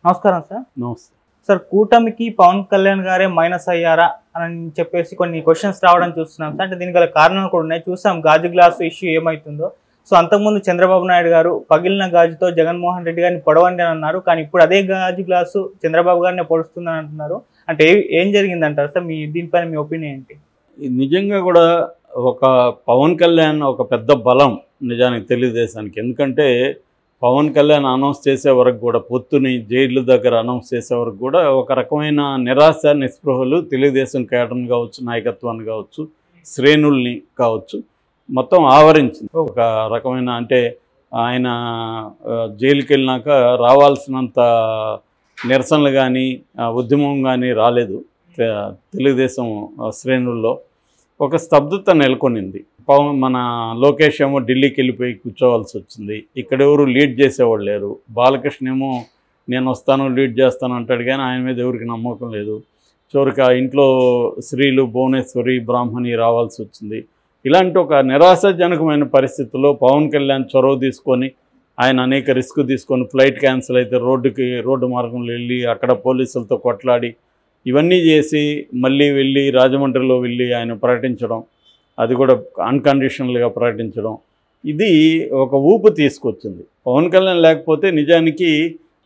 నమస్కారం సార్. నమస్తే సార్, కూటమికి పవన్ కళ్యాణ్ గారే మైనస్ అయ్యారా అని చెప్పేసి కొన్ని క్వశ్చన్స్ రావడం చూస్తున్నాం సార్. అంటే దీనికి గల కారణాలు కూడా ఉన్నాయి. చూసాం గాజు గ్లాసు ఇష్యూ ఏమవుతుందో. సో అంతకుముందు చంద్రబాబు నాయుడు గారు పగిలిన గాజుతో జగన్మోహన్ రెడ్డి గారిని పొడవండి అని అన్నారు. కానీ ఇప్పుడు అదే గాజు గ్లాసు చంద్రబాబు గారిని పొడుస్తుందని అంటున్నారు. అంటే ఏం జరిగిందంటారు సార్? దీనిపైన మీ ఒపీనియన్ ఏంటి? నిజంగా కూడా ఒక పవన్ కళ్యాణ్ ఒక పెద్ద బలం నిజానికి తెలుగుదేశానికి. ఎందుకంటే పవన్ కళ్యాణ్ అనౌన్స్ చేసే వరకు కూడా, పొత్తుని జైలు దగ్గర అనౌన్స్ చేసే వరకు కూడా ఒక రకమైన నిరాశ నిస్పృహలు తెలుగుదేశం కేడర్ని కావచ్చు, నాయకత్వాన్ని కావచ్చు, శ్రేణుల్ని కావచ్చు మొత్తం ఆవరించింది. ఒక రకమైన అంటే ఆయన జైలుకి వెళ్ళినాక రావాల్సినంత నిరసనలు కానీ ఉద్యమం కానీ రాలేదు. తెలుగుదేశం శ్రేణుల్లో ఒక స్తబ్దత నెలకొనింది. మన లోకేష్ ఏమో ఢిల్లీకి వెళ్ళిపోయి కూర్చోవాల్సి వచ్చింది. ఇక్కడ ఎవరు లీడ్ చేసేవాళ్ళు లేరు. బాలకృష్ణ ఏమో నేను వస్తాను లీడ్ చేస్తాను అంటాడు, కానీ ఆయన మీద ఎవరికి నమ్మకం లేదు. చివరికి ఆ ఇంట్లో స్త్రీలు భువనేశ్వరి బ్రాహ్మణి రావాల్సి వచ్చింది. ఇలాంటి ఒక నిరాశాజనకమైన పరిస్థితుల్లో పవన్ కళ్యాణ్ చొరవ తీసుకొని ఆయన అనేక రిస్క్ తీసుకొని ఫ్లైట్ క్యాన్సిల్ అయితే రోడ్డు మార్గంలో వెళ్ళి అక్కడ పోలీసులతో కొట్లాడి ఇవన్నీ చేసి మళ్ళీ వెళ్ళి రాజమండ్రిలో వెళ్ళి ఆయన ప్రకటించడం, అది కూడా అన్కండిషనల్గా ప్రకటించడం, ఇది ఒక ఊపు తీసుకొచ్చింది. పవన్ కళ్యాణ్ లేకపోతే నిజానికి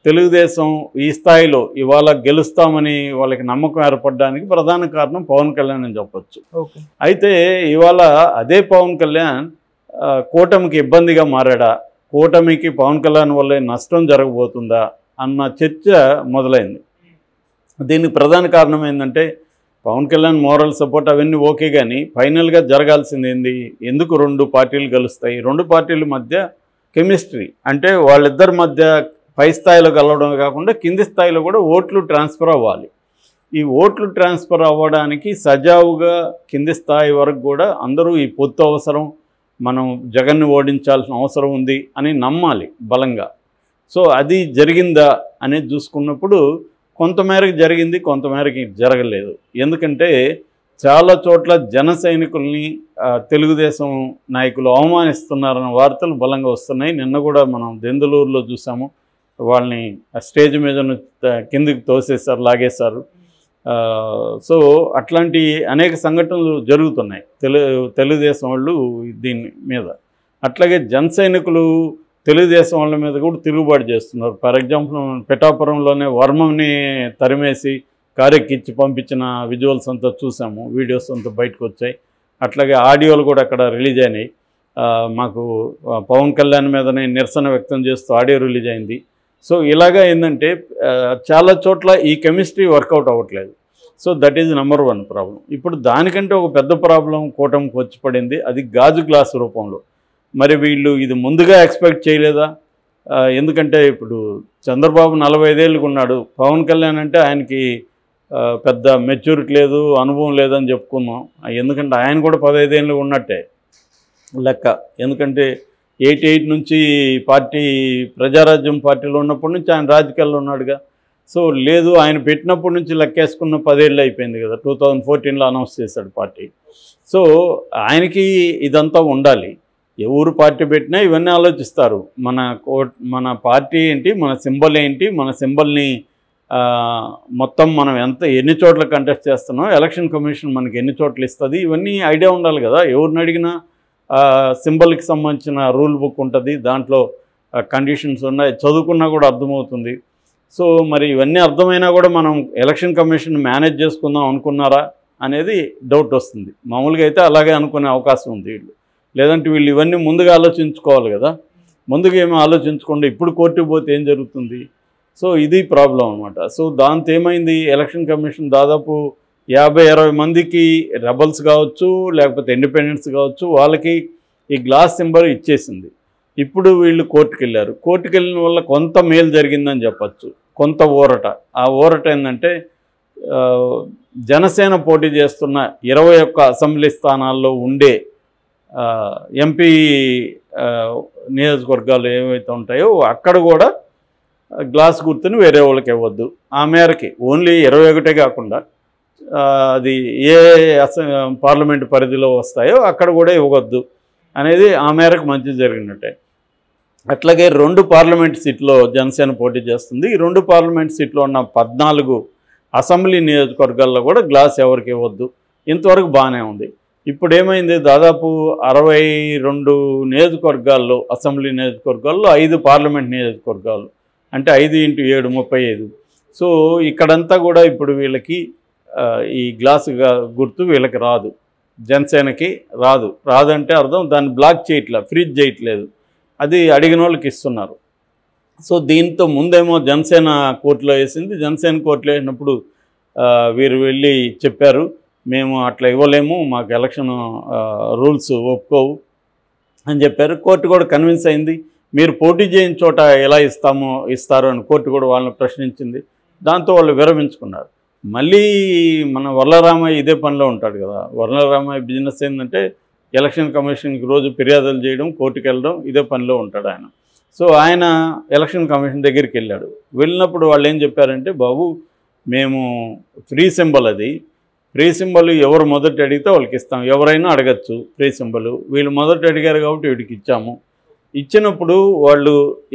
తెలుగుదేశం ఈ స్థాయిలో ఇవాళ గెలుస్తామని వాళ్ళకి నమ్మకం ఏర్పడడానికి ప్రధాన కారణం పవన్ కళ్యాణ్ అని చెప్పచ్చు. అయితే ఇవాళ అదే పవన్ కళ్యాణ్ కూటమికి ఇబ్బందిగా మారాడా, కూటమికి పవన్ కళ్యాణ్ వల్లే నష్టం జరగబోతుందా అన్న చర్చ మొదలైంది. దీనికి ప్రధాన కారణం ఏంటంటే పవన్ కళ్యాణ్ మోరల్ సపోర్ట్ అవన్నీ ఓకే, కానీ ఫైనల్గా జరగాల్సింది ఏంది? ఎందుకు రెండు పార్టీలు కలుస్తాయి? రెండు పార్టీల మధ్య కెమిస్ట్రీ అంటే వాళ్ళిద్దరి మధ్య పై స్థాయిలో కలవడమే కాకుండా కింది స్థాయిలో కూడా ఓట్లు ట్రాన్స్ఫర్ అవ్వాలి. ఈ ఓట్లు ట్రాన్స్ఫర్ అవ్వడానికి సజావుగా కింది స్థాయి వరకు కూడా అందరూ ఈ పొత్తు అవసరం, మనం జగన్ని ఓడించాల్సిన అవసరం ఉంది అని నమ్మాలి బలంగా. సో అది జరిగిందా అనేది చూసుకున్నప్పుడు కొంతమేరకు జరిగింది, కొంతమేరకు జరగలేదు. ఎందుకంటే చాలా చోట్ల జన సైనికుల్ని తెలుగుదేశం నాయకులు అవమానిస్తున్నారన్న వార్తలు బలంగా వస్తున్నాయి. నిన్న కూడా మనం దెందులూరులో చూసాము, వాళ్ళని స్టేజ్ మీద కిందికి తోసేశారు, లాగేశారు. సో అట్లాంటి అనేక సంఘటనలు జరుగుతున్నాయి తెలుగుదేశం వాళ్ళు దీని మీద. అట్లాగే జన సైనికులు తెలుగుదేశం వాళ్ళ మీద కూడా తిరుగుబాటు చేస్తున్నారు. ఫర్ ఎగ్జాంపుల్ పిఠాపురంలోనే వర్మని తరిమేసి కారెక్కిచ్చి పంపించిన విజువల్స్ అంతా చూసాము, వీడియోస్ అంతా బయటకు వచ్చాయి. అట్లాగే ఆడియోలు కూడా అక్కడ రిలీజ్ అయినాయి. మాకు పవన్ కళ్యాణ్ మీదనే నిరసన వ్యక్తం చేస్తూ ఆడియో రిలీజ్ అయింది. సో ఇలాగా ఏంటంటే చాలా చోట్ల ఈ కెమిస్ట్రీ వర్కౌట్ అవ్వట్లేదు. So that is number 1 problem. ఇప్పుడు దానికంటే ఒక పెద్ద ప్రాబ్లం కూటమికి వచ్చి పడింది, అది గాజు గ్లాసు రూపంలో. మరి వీళ్ళు ఇది ముందుగా ఎక్స్పెక్ట్ చేయలేదా? ఎందుకంటే ఇప్పుడు చంద్రబాబు 45 ఏళ్ళకు ఉన్నాడు, పవన్ కళ్యాణ్ అంటే ఆయనకి పెద్ద మెచ్యూరిటీ లేదు, అనుభవం లేదని చెప్పుకున్నాం. ఎందుకంటే ఆయన కూడా 15 ఏళ్ళు ఉన్నట్టే లెక్క. ఎందుకంటే 88 నుంచి పార్టీ ప్రజారాజ్యం పార్టీలో ఉన్నప్పటి నుంచి ఆయన రాజకీయాల్లో ఉన్నాడుగా. సో లేదు, ఆయన పెట్టినప్పటి నుంచి లెక్కేసుకున్న 10 ఏళ్ళు అయిపోయింది కదా. 2014లో అనౌన్స్ చేశాడు పార్టీ. సో ఆయనకి ఇదంతా ఉండాలి. ఎవరు పార్టీ పెట్టినా ఇవన్నీ ఆలోచిస్తారు. మన పార్టీ ఏంటి, మన సింబల్ ఏంటి, మన సింబల్ని మొత్తం మనం ఎన్ని చోట్ల కంటెస్ట్ చేస్తున్నాం, ఎలక్షన్ కమిషన్ మనకి ఎన్ని చోట్ల ఇస్తుంది, ఇవన్నీ ఐడియా ఉండాలి కదా. ఎవరిని అడిగినా సింబల్కి సంబంధించిన రూల్ బుక్ ఉంటుంది, దాంట్లో కండిషన్స్ ఉన్నాయి, చదువుకున్నా కూడా అర్థమవుతుంది. సో మరి ఇవన్నీ అర్థమైనా కూడా మనం ఎలక్షన్ కమిషన్ మేనేజ్ చేసుకుందాం అనుకున్నారా అనేది డౌట్ వస్తుంది. మామూలుగా అయితే అలాగే అనుకునే అవకాశం ఉంది వీళ్ళు. లేదంటే వీళ్ళు ఇవన్నీ ముందుగా ఆలోచించుకోవాలి కదా. ముందుగా ఏమీ ఆలోచించకుండా ఇప్పుడు కోర్టుకు పోతే ఏం జరుగుతుంది? సో ఇది ప్రాబ్లం అనమాట. సో దాంతో ఏమైంది, ఎలక్షన్ కమిషన్ దాదాపు 50-60 మందికి రెబల్స్ కావచ్చు, లేకపోతే ఇండిపెండెంట్స్ కావచ్చు, వాళ్ళకి ఈ గ్లాస్ సింబల్ ఇచ్చేసింది. ఇప్పుడు వీళ్ళు కోర్టుకు వెళ్ళారు. కోర్టుకు వెళ్ళిన వల్ల కొంత మేలు జరిగిందని చెప్పచ్చు, కొంత ఊరట. ఆ ఊరట ఏంటంటే జనసేన పోటీ చేస్తున్న 21 అసెంబ్లీ స్థానాల్లో ఉండే ఎంపీ నియోజకవర్గాలు ఏవైతే ఉంటాయో అక్కడ కూడా గ్లాస్ గుర్తుని వేరే వాళ్ళకి ఇవ్వద్దు. ఆ మేరకి ఓన్లీ 21 కాకుండా అది ఏ పార్లమెంటు పరిధిలో వస్తాయో అక్కడ కూడా ఇవ్వద్దు అనేది ఆ మేరకు మంచి జరిగినట్టే. అట్లాగే 2 పార్లమెంట్ సీట్లో జనసేన పోటీ చేస్తుంది. ఈ 2 పార్లమెంట్ సీట్లో ఉన్న 14 అసెంబ్లీ నియోజకవర్గాల్లో కూడా గ్లాస్ ఎవరికి ఇవ్వద్దు. ఇంతవరకు బాగానే ఉంది. ఇప్పుడు ఏమైంది, దాదాపు 62 నియోజకవర్గాల్లో, అసెంబ్లీ నియోజకవర్గాల్లో 5 పార్లమెంట్ నియోజకవర్గాలు, అంటే 5 × 7 35. సో ఇక్కడంతా కూడా ఇప్పుడు వీళ్ళకి ఈ గ్లాసుగా గుర్తు వీళ్ళకి రాదు, జనసేనకి రాదంటే అర్థం దాన్ని బ్లాక్ చేయట్లే, ఫ్రీజ్ చేయట్లేదు, అది అడిగిన వాళ్ళకి ఇస్తున్నారు. సో దీంతో ముందేమో జనసేన కోర్టులో వేసింది. జనసేన కోర్టులో వేసినప్పుడు వీరు వెళ్ళి చెప్పారు, మేము అట్లా ఇవ్వలేము, మాకు ఎలక్షన్ రూల్స్ ఒప్పుకోవు అని చెప్పారు. కోర్టు కూడా కన్విన్స్ అయింది. మీరు పోటీ చేయని చోట ఎలా ఇస్తారు అని కోర్టు కూడా వాళ్ళని ప్రశ్నించింది. దాంతో వాళ్ళు విరమించుకున్నారు. మళ్ళీ మన వర్లరామయ్య ఇదే పనిలో ఉంటాడు కదా. వర్లరామయ్య బిజినెస్ ఏంటంటే ఎలక్షన్ కమిషన్కి రోజు ఫిర్యాదులు చేయడం, కోర్టుకు వెళ్ళడం, ఇదే పనిలో ఉంటాడు ఆయన. సో ఆయన ఎలక్షన్ కమిషన్ దగ్గరికి వెళ్ళాడు. వెళ్ళినప్పుడు వాళ్ళు ఏం చెప్పారంటే, బాబు మేము ఫ్రీ సింబల్, అది ఫ్రీ సింబల్ ఎవరు మొదట అడిగితే వాళ్ళకి ఇస్తాం, ఎవరైనా అడగచ్చు ఫ్రీ సింబల్, వీళ్ళు మొదట అడిగారు కాబట్టి వీడికి ఇచ్చాము. ఇచ్చినప్పుడు వాళ్ళు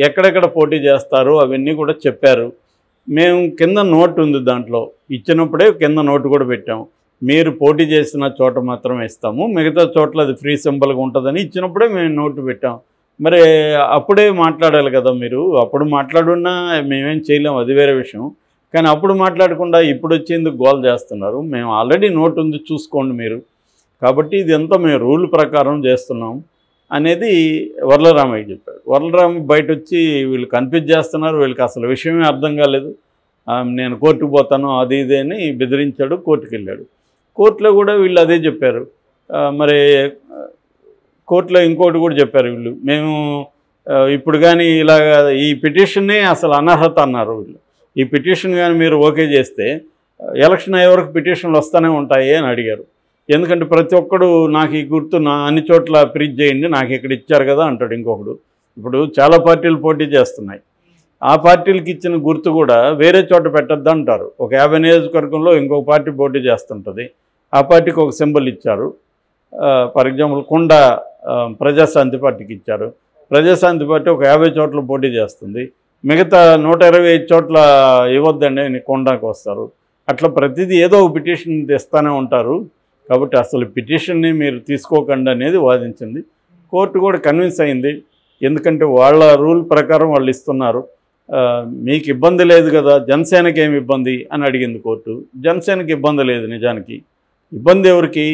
ఎక్కడెక్కడ పోటీ చేస్తారో అవన్నీ కూడా చెప్పారు. మేము కింద నోట్ ఉంది, దాంట్లో ఇచ్చినప్పుడే కింద నోటు కూడా పెట్టాము, మీరు పోటీ చేసిన చోట మాత్రమే ఇస్తాము, మిగతా చోట్ల అది ఫ్రీ సింబల్గా ఉంటుందని ఇచ్చినప్పుడే మేము నోటు పెట్టాం. మరి అప్పుడే మాట్లాడాలి కదా మీరు, అప్పుడు మాట్లాడున్నా మేమేం చేయలేము, అది వేరే విషయం. కానీ అప్పుడు మాట్లాడకుండా ఇప్పుడు వచ్చేందుకు గోల్ చేస్తున్నారు. మేము ఆల్రెడీ నోటు ఉంది చూసుకోండి మీరు, కాబట్టి ఇదంతా మేము రూల్ ప్రకారం చేస్తున్నాం అనేది వర్లరామయ్య చెప్పాడు. వర్లరామయ్య బయట వచ్చి వీళ్ళు కన్ఫ్యూజ్ చేస్తున్నారు, వీళ్ళకి అసలు విషయమే అర్థం కాలేదు, నేను కోర్టుకు పోతాను అది ఇది అని బెదిరించాడు. కోర్టుకు వెళ్ళాడు. కోర్టులో కూడా వీళ్ళు అదే చెప్పారు. మరి కోర్టులో ఇంకోటి కూడా చెప్పారు వీళ్ళు, మేము ఇప్పుడు కానీ ఇలా ఈ పిటిషన్నే అసలు అనర్హత అన్నారు వీళ్ళు. ఈ పిటిషన్ కానీ మీరు ఓకే చేస్తే ఎలక్షన్ అయ్యే వరకు పిటిషన్లు వస్తూనే ఉంటాయి అని అడిగారు. ఎందుకంటే ప్రతి ఒక్కడు నాకు ఈ గుర్తు నా అన్ని చోట్ల ఫ్రీజ్ చేయండి, నాకు ఇక్కడ ఇచ్చారు కదా అంటాడు ఇంకొకడు. ఇప్పుడు చాలా పార్టీలు పోటీ చేస్తున్నాయి, ఆ పార్టీలకి ఇచ్చిన గుర్తు కూడా వేరే చోట పెట్టద్దు అంటారు. ఒక 50 నియోజకవర్గంలో ఇంకొక పార్టీ పోటీ చేస్తుంటుంది, ఆ పార్టీకి ఒక సింబల్ ఇచ్చారు. ఫర్ ఎగ్జాంపుల్ కొండ ప్రజాశాంతి పార్టీకి ఇచ్చారు. ప్రజాశాంతి పార్టీ ఒక 50 చోట్ల పోటీ చేస్తుంది, మిగతా 125 చోట్ల ఇవ్వద్దండి అని కొండకు వస్తారు. అట్లా ప్రతిదీ ఏదో ఒక పిటిషన్ తెస్తూనే ఉంటారు. కాబట్టి అసలు పిటిషన్ని మీరు తీసుకోకండి అనేది వాదించింది. కోర్టు కూడా కన్విన్స్ అయింది, ఎందుకంటే వాళ్ళ రూల్ ప్రకారం వాళ్ళు ఇస్తున్నారు, మీకు ఇబ్బంది లేదు కదా, జనసేనకి ఏమి ఇబ్బంది అని అడిగింది కోర్టు. జనసేనకి ఇబ్బంది లేదు, నిజానికి ఇబ్బంది ఎవరికి,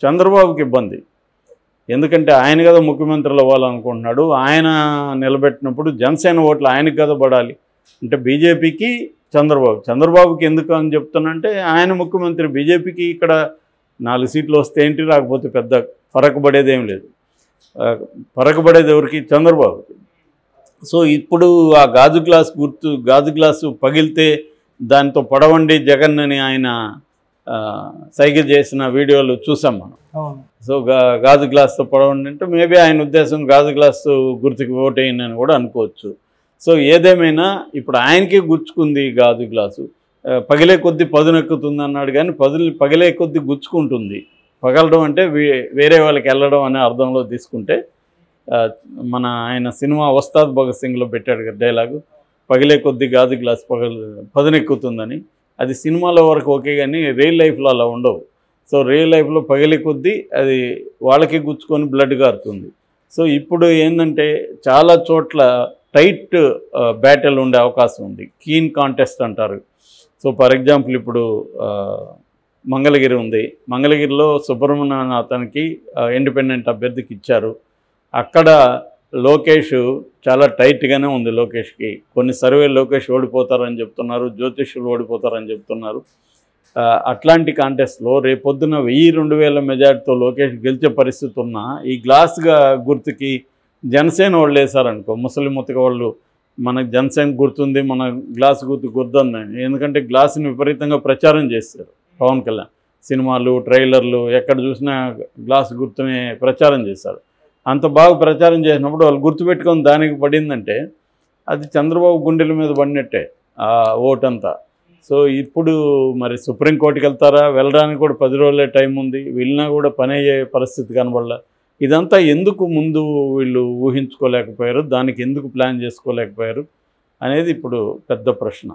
చంద్రబాబుకి ఇబ్బంది. ఎందుకంటే ఆయన కదా ముఖ్యమంత్రులు అవ్వాలనుకుంటున్నాడు, ఆయన నిలబెట్టినప్పుడు జనసేన ఓట్లు ఆయనకి కదా పడాలి. అంటే బీజేపీకి చంద్రబాబుకి ఎందుకు అని చెప్తున్నంటే, ఆయన ముఖ్యమంత్రి, బీజేపీకి ఇక్కడ 4 సీట్లు వస్తే ఏంటి, రాకపోతే పెద్ద ఫరక్ పడేది ఏం లేదు. ఫరక్ పడేది ఎవరికి, చంద్రబాబుకి. సో ఇప్పుడు ఆ గాజు గ్లాసు పగిలితే దాంతో పడవండి జగన్ అని ఆయన సైకిల్ చేసిన వీడియోలు చూసాం మనం. సో గాజు గ్లాస్తో పడవండి అంటే మేబీ ఆయన ఉద్దేశం గాజు గ్లాసు గుర్తుకి ఓటేయండి అని కూడా అనుకోవచ్చు. సో ఏదేమైనా ఇప్పుడు ఆయనకే గుచ్చుకుంది గాజు గ్లాసు, పగిలే కొద్దీ పదునెక్కుతుంది అన్నాడు, కానీ పగిలే కొద్దీ గుచ్చుకుంటుంది. పగలడం అంటే వేరే వాళ్ళకి వెళ్ళడం అనే అర్థంలో తీసుకుంటే, మన ఆయన సినిమా ఉస్తాద్ భగత్ సింగ్లో పెట్టాడు కదా డైలాగు, పగిలే కొద్దీ గాజు గ్లాస్ పదునెక్కుతుందని. అది సినిమాలో వరకు ఓకే, కానీ రియల్ లైఫ్లో అలా ఉండవు. సో రియల్ లైఫ్లో పగిలే కొద్దీ అది వాళ్ళకి గుచ్చుకొని బ్లడ్ కారుతుంది. సో ఇప్పుడు ఏంటంటే చాలా చోట్ల టైట్ బ్యాటిల్ ఉండే అవకాశం ఉంది, కీన్ కాంటెస్ట్ అంటారు. సో ఫర్ ఎగ్జాంపుల్ ఇప్పుడు మంగళగిరి ఉంది, మంగళగిరిలో సుబ్రహ్మణ్యం అతనికి ఇండిపెండెంట్ అభ్యర్థికి ఇచ్చారు. అక్కడ లోకేష్ చాలా టైట్గానే ఉంది లోకేష్కి. కొన్ని సర్వేలు లోకేష్ ఓడిపోతారని చెప్తున్నారు, జ్యోతిష్యులు ఓడిపోతారని చెప్తున్నారు. అట్లాంటి కాంటెస్ట్లో రేపొద్దున 1000-2000 మెజార్టీతో లోకేష్ గెలిచే పరిస్థితి ఉన్నా ఈ గ్లాస్గా గుర్తుకి జనసేన వాళ్ళు వేశారనుకో, ముసలి ముతక వాళ్ళు మనకు జనసేన గుర్తుంది, మన గ్లాస్ గుర్తుందని. ఎందుకంటే గ్లాసుని విపరీతంగా ప్రచారం చేశారు పవన్ కళ్యాణ్, సినిమాలు, ట్రైలర్లు, ఎక్కడ చూసినా గ్లాస్ గుర్తుని ప్రచారం చేశారు. అంత బాగా ప్రచారం చేసినప్పుడు వాళ్ళు గుర్తుపెట్టుకొని దానికి పడిందంటే అది చంద్రబాబు గుండెల మీద పడినట్టే ఆ ఓటంతా. సో ఇప్పుడు మరి సుప్రీంకోర్టుకి వెళ్తారా, వెళ్ళడానికి కూడా 10 రోజులే టైం ఉంది, వెళ్ళినా కూడా పని అయ్యే పరిస్థితి కనబడలే. ఇదంతా ఎందుకు ముందు వీళ్ళు ఊహించుకోలేకపోయారు, దానికి ఎందుకు ప్లాన్ చేసుకోలేకపోయారు అనేది ఇప్పుడు పెద్ద ప్రశ్న.